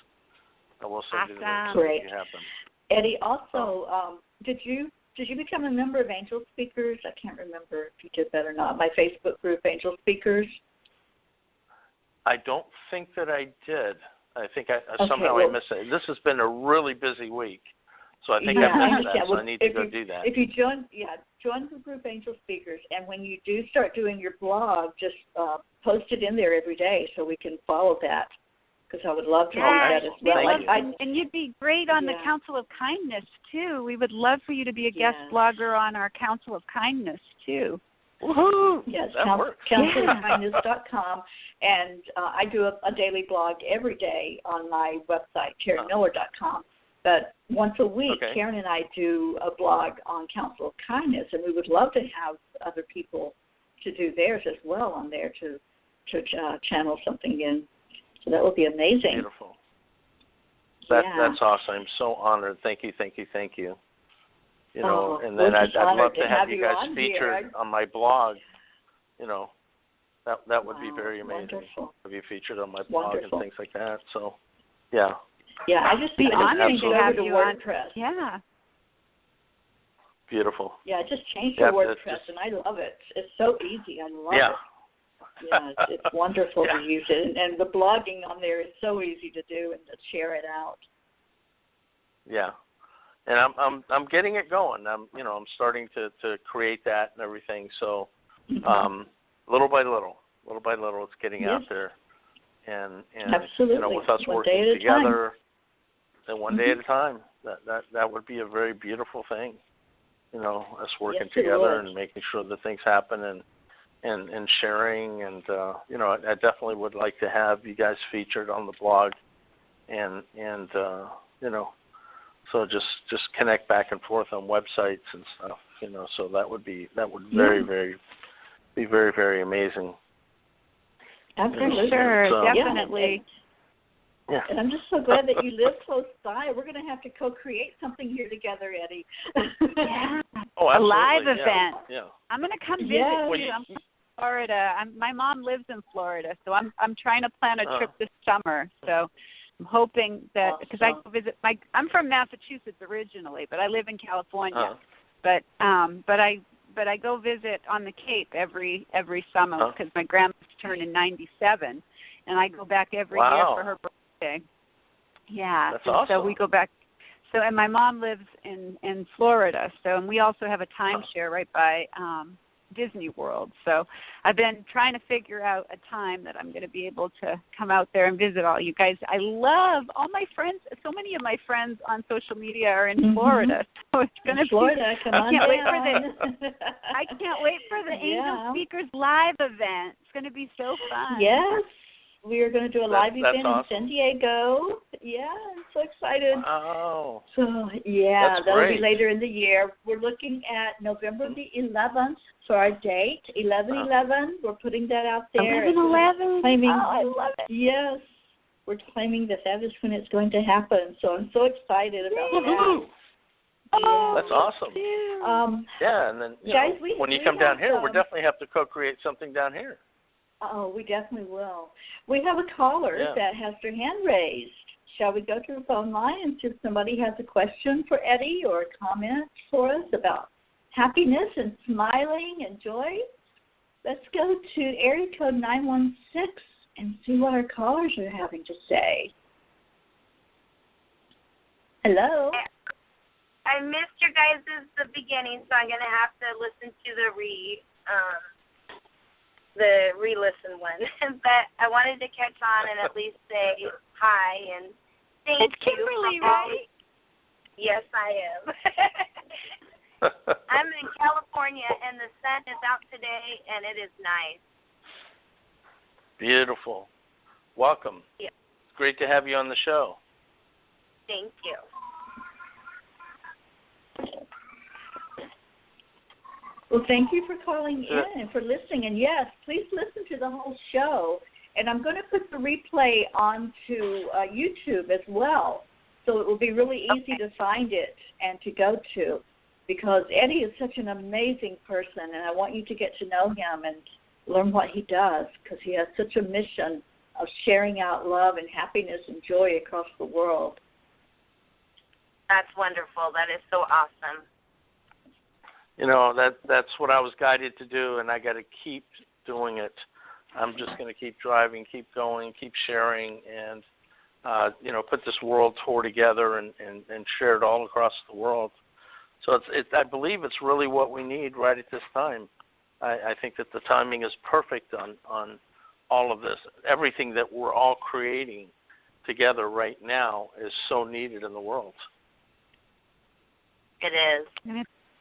I will send you the links. Great. So you have them. Eddie, also, did you become a member of Angelspeakers? I can't remember if you did that or not. My Facebook group, Angelspeakers. I don't think that I did. I think somehow I missed it. This has been a really busy week, so I think I missed that. So I need to go do that. If you join the group Angelspeakers, and when you do start doing your blog, just post it in there every day so we can follow that. Because I would love to do that as well. And you'd be great on the Council of Kindness, too. We would love for you to be a guest blogger on our Council of Kindness, too. Woohoo! Yes, councilofkindness.com. And I do a daily blog every day on my website, KarenMiller.com. But once a week, Karen and I do a blog on Council of Kindness, and we would love to have other people to do theirs as well on there to channel something in. So that would be amazing. Beautiful. That's awesome. I'm so honored. Thank you. And then I'd love to have you guys featured on my blog. That would be very amazing. Wonderful. To be featured on my blog and things like that. So, yeah. Yeah, I just be honored to have you on WordPress. Yeah. Beautiful. Yeah, I just changed to WordPress, and I love it. It's so easy. I love it. Yeah, it's wonderful to use it, and the blogging on there is so easy to do and to share it out. Yeah, and I'm getting it going. I'm starting to create that and everything. So, little by little, it's getting out there, and absolutely. With us working together, and one day at a time. That would be a very beautiful thing. Us working together and making sure that things happen and sharing, and I definitely would like to have you guys featured on the blog, and so just connect back and forth on websites and stuff, so that would very be very, very amazing. Absolutely. Sure, so, definitely. Yeah. And I'm just so glad that you live close by. We're going to have to co-create something here together, Eddie. Yeah. Oh, absolutely. A live event. Yeah. I'm going to come visit you. I'm from Florida. My mom lives in Florida, so I'm trying to plan a trip this summer. So I'm hoping that because I go visit I'm from Massachusetts originally, but I live in California. But I go visit on the Cape every summer because my grandma's turning 97, and I go back every year for her birthday. Yeah. That's awesome. So we go back. So and my mom lives in Florida. So and we also have a timeshare right by Disney World. So I've been trying to figure out a time that I'm going to be able to come out there and visit all you guys. I love all my friends. So many of my friends on social media are in Florida. So it's going to be Florida. I can't wait for the Angelspeakers live event. It's going to be so fun. Yes. We are going to do a live event in San Diego. Yeah, I'm so excited. Oh. So, that'll be later in the year. We're looking at November the 11th for our date, 11/11. We're putting that out there. 11/11. I love it. Yes. We're claiming that is when it's going to happen. So I'm so excited about that. Oh, that's awesome. And then guys, when you come down here, we'll definitely have to co-create something down here. Oh, we definitely will. We have a caller that has their hand raised. Shall we go to the phone line and see if somebody has a question for Eddie or a comment for us about happiness and smiling and joy? Let's go to area code 916 and see what our callers are having to say. Hello? I missed your guys' the beginning, so I'm going to have to listen to the re-listen one. But I wanted to catch on and at least say hi and thank you. It's Kimberly, right? Yes, I am. I'm in California, and the sun is out today, and it is nice. Beautiful. Welcome. Yeah. It's great to have you on the show. Thank you. Well, thank you for calling in and for listening. And, yes, please listen to the whole show. And I'm going to put the replay onto YouTube as well, so it will be really easy to find it and to go to, because Eddie is such an amazing person, and I want you to get to know him and learn what he does, because he has such a mission of sharing out love and happiness and joy across the world. That's wonderful. That is so awesome. You know, that's what I was guided to do, and I got to keep doing it. I'm just going to keep driving, keep going, keep sharing, and, put this world tour together and share it all across the world. So I believe it's really what we need right at this time. I think that the timing is perfect on all of this. Everything that we're all creating together right now is so needed in the world. It is.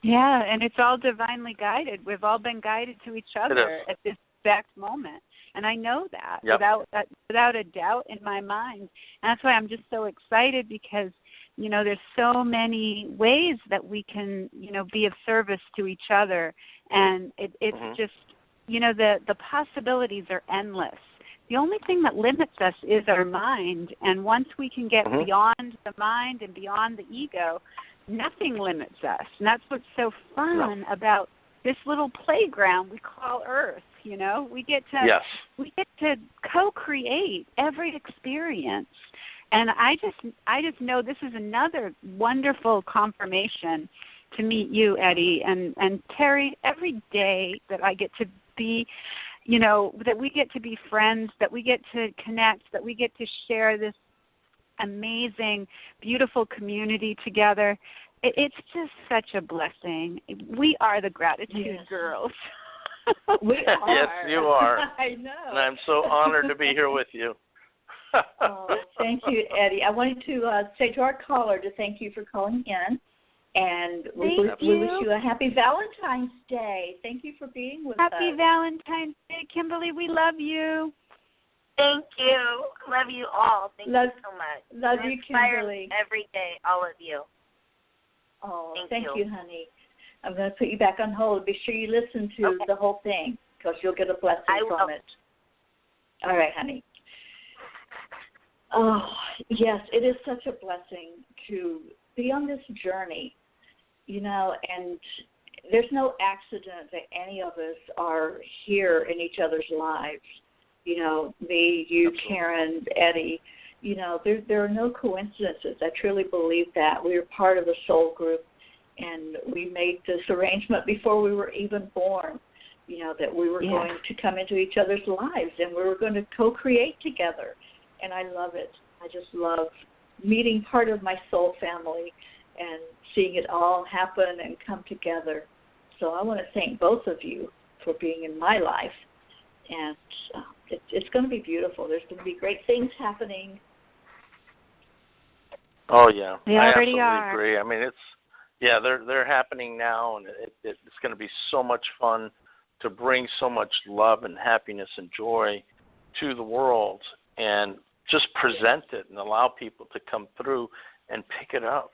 And it's all divinely guided. We've all been guided to each other at this exact moment. And I know that without a doubt in my mind. And that's why I'm just so excited, because, there's so many ways that we can, be of service to each other. And it's just, the possibilities are endless. The only thing that limits us is our mind. And once we can get beyond the mind and beyond the ego, nothing limits us. And that's what's so fun about this little playground we call Earth. We get to co-create every experience. And I just know this is another wonderful confirmation to meet you, Eddie, and Terry. Every day that I get to be, that we get to be friends, that we get to connect, that we get to share this amazing, beautiful community together. It's just such a blessing. We are the Gratitude Girls. We are. Yes, you are. I know. And I'm so honored to be here with you. Thank you, Eddie. I wanted to say to our caller to thank you for calling in. And we wish you a happy Valentine's Day. Thank you for being with us. Happy Valentine's Day, Kimberly. We love you. Thank you. Love you all. Thank you so much. Love you, Kimberly. Every day, all of you. Oh, thank you, honey. I'm going to put you back on hold. Be sure you listen to the whole thing, because you'll get a blessing from it. All right, honey. Oh, yes, it is such a blessing to be on this journey, and there's no accident that any of us are here in each other's lives. Me, you, Karen, Eddie, there are no coincidences. I truly believe that. We are part of a soul group, and we made this arrangement before we were even born, that we were going to come into each other's lives, and we were going to co-create together. And I love it. I just love meeting part of my soul family and seeing it all happen and come together. So I want to thank both of you for being in my life. And it's going to be beautiful. There's going to be great things happening. Oh, yeah. They already are. I absolutely agree. I mean, they're happening now, and it's going to be so much fun to bring so much love and happiness and joy to the world, and just present it and allow people to come through and pick it up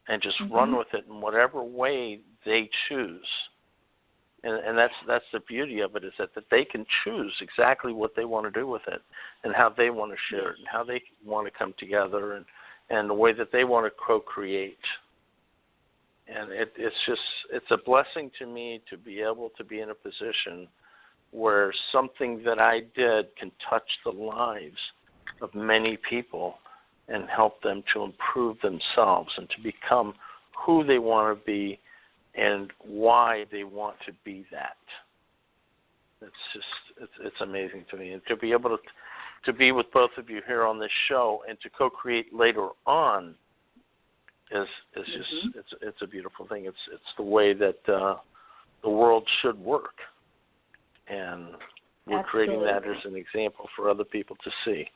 and just run with it in whatever way they choose. And that's the beauty of it, is that they can choose exactly what they want to do with it, and how they want to share it, and how they want to come together, and the way that they want to co-create. And it's a blessing to me to be able to be in a position where something that I did can touch the lives of many people and help them to improve themselves and to become who they want to be and why they want to be that. It's amazing to me. And to be able to be with both of you here on this show and to co-create later on is just it's a beautiful thing. It's the way that the world should work, and we're creating that as an example for other people to see.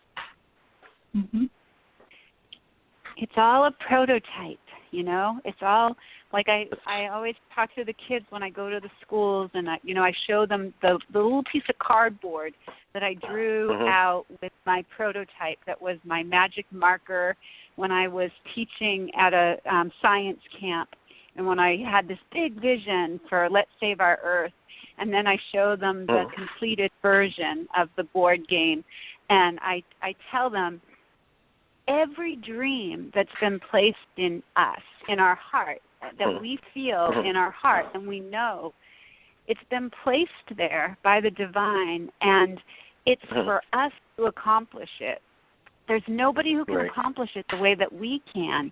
It's all a prototype. you know. It's all like I always talk to the kids when I go to the schools, and I show them the little piece of cardboard that I drew out with my prototype that was my magic marker when I was teaching at a science camp, and when I had this big vision for Let's Save Our Earth. And then I show them the completed version of the board game. And I tell them every dream that's been placed in us, in our heart, that we feel in our heart and we know, it's been placed there by the divine, and it's for us to accomplish it. There's nobody who can accomplish it the way that we can.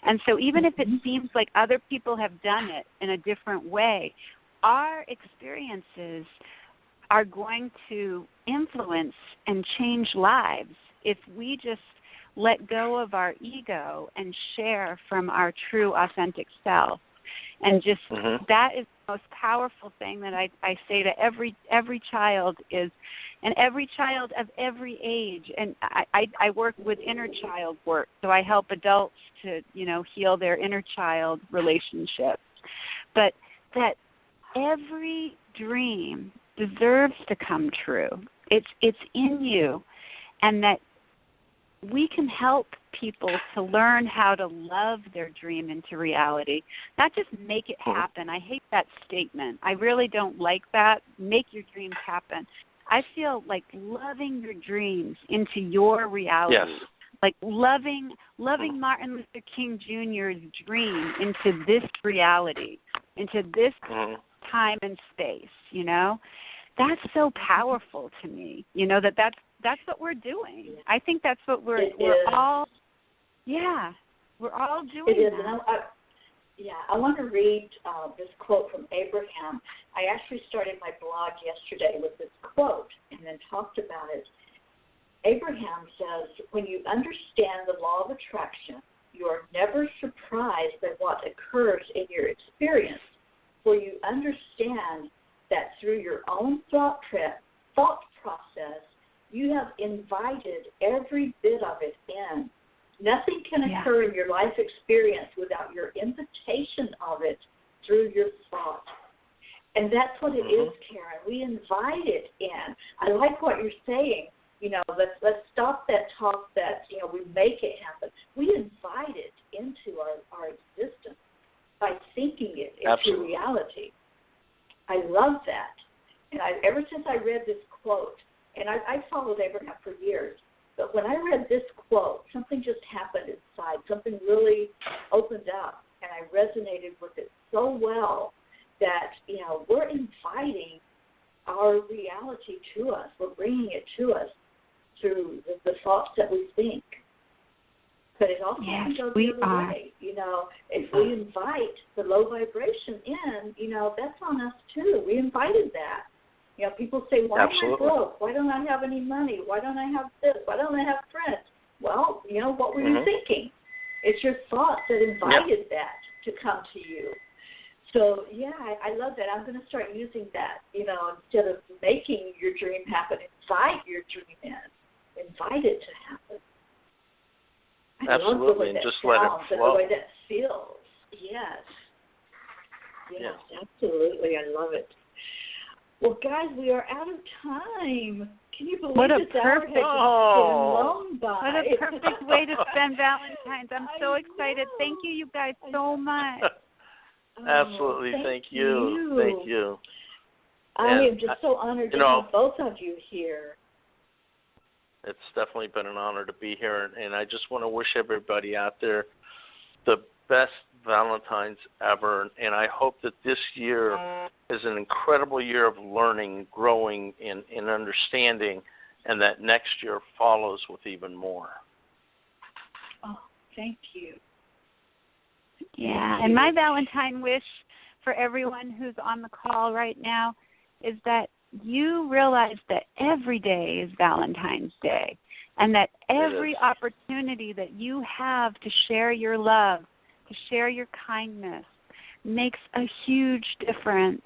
And so even if it seems like other people have done it in a different way, our experiences are going to influence and change lives if we just let go of our ego and share from our true, authentic self. And just that is the most powerful thing that I say to every child is, and every child of every age. And I work with inner child work, so I help adults to, heal their inner child relationships. But that every dream deserves to come true. It's in you, and that we can help people to learn how to love their dream into reality, not just make it happen. I hate that statement. I really don't like that. Make your dreams happen. I feel like loving your dreams into your reality. Yes. Like loving Martin Luther King Jr.'s dream into this reality, into this time and space, That's so powerful to me, that's what we're doing. I think that's what we're all doing. It is. And I want to read this quote from Abraham. I actually started my blog yesterday with this quote and then talked about it. Abraham says, when you understand the law of attraction, you are never surprised at what occurs in your experience, for you understand that through your own thought process, you have invited every bit of it in. Nothing can occur in your life experience without your invitation of it through your thought. And that's what it is, Karen. We invite it in. I like what you're saying. Let's stop that talk that, we make it happen. We invite it into our existence by thinking it into reality. I love that. And ever since I read this quote, and I followed Abraham for years, but when I read this quote, something just happened inside. Something really opened up, and I resonated with it so well that, we're inviting our reality to us. We're bringing it to us through the thoughts that we think. But it also can go the other way. If we invite the low vibration in, that's on us too. We invited that. People say, why am I broke? Why don't I have any money? Why don't I have this? Why don't I have friends? Well, what were you thinking? It's your thoughts that invited that to come to you. So, I love that. I'm going to start using that, instead of making your dream happen, invite your dream in. Invite it to happen. Absolutely, and just let it flow. The way that feels. Yes, absolutely. I love it. Well, guys, we are out of time. Can you believe this hour has flown by? What a perfect way to spend Valentine's. I'm so excited. Thank you guys so much. Absolutely. Thank you. Thank you. I am just so honored to have both of you here. It's definitely been an honor to be here, and I just want to wish everybody out there the best Valentine's ever, and I hope that this year is an incredible year of learning, growing, and understanding, and that next year follows with even more. Oh, thank you. Yeah, and my Valentine wish for everyone who's on the call right now is that you realize that every day is Valentine's Day, and that every opportunity that you have to share your love, to share your kindness, makes a huge difference.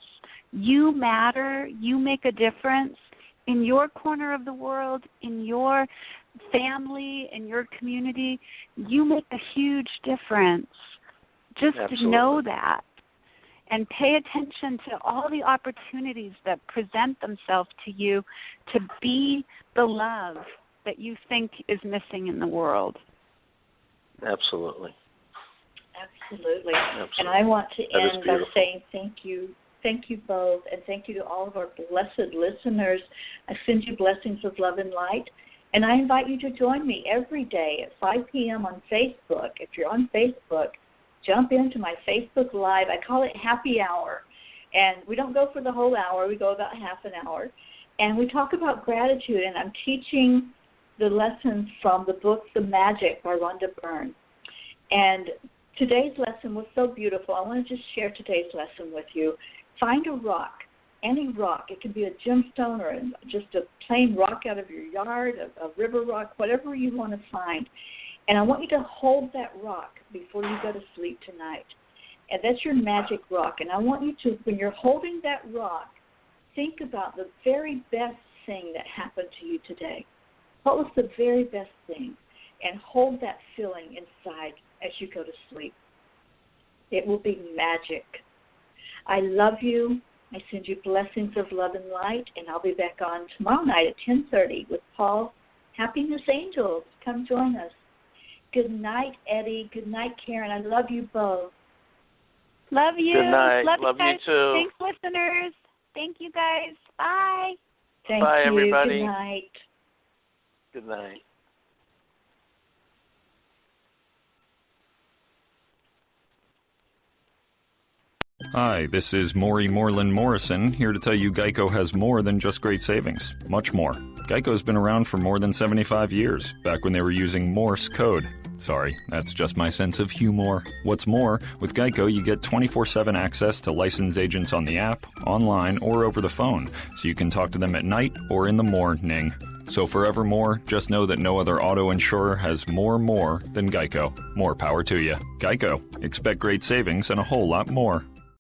You matter. You make a difference in your corner of the world, in your family, in your community. You make a huge difference. just Absolutely. to know that and pay attention to all the opportunities that present themselves to you to be the love that you think is missing in the world. Absolutely. Absolutely. Absolutely. And I want to That is end by beautiful. saying thank you. Thank you both, and thank you to all of our blessed listeners. I send you blessings of love and light, and I invite you to join me every day at 5 p.m. on Facebook. If you're on Facebook, jump into my Facebook Live. I call it Happy Hour, and we don't go for the whole hour. We go about half an hour, and we talk about gratitude, and I'm teaching the lessons from the book The Magic by Rhonda Byrne. And today's lesson was so beautiful. I want to just share today's lesson with you. Find a rock, any rock. It can be a gemstone or just a plain rock out of your yard, a river rock, whatever you want to find. And I want you to hold that rock before you go to sleep tonight. And that's your magic rock. And I want you to, when you're holding that rock, think about the very best thing that happened to you today. What was the very best thing? And hold that feeling inside as you go to sleep. It will be magic. I love you. I send you blessings of love and light, and I'll be back on tomorrow night at 10:30 with Paul, Happiness Angels. Come join us. Good night, Eddie. Good night, Karen. I love you both. Love you. Good night. Love Love you guys. you too. Thanks, listeners. Thank you, guys. Bye. Thank Bye, you. everybody. Good night. Good night. Hi, this is Maury Moreland Morrison, here to tell you Geico has more than just great savings. Much more. Geico's been around for more than 75 years, back when they were using Morse code. Sorry, that's just my sense of humor. What's more, with Geico you get 24/7 access to licensed agents on the app, online, or over the phone, so you can talk to them at night or in the morning. So forevermore, just know that no other auto insurer has more than Geico. More power to you. Geico. Expect great savings and a whole lot more.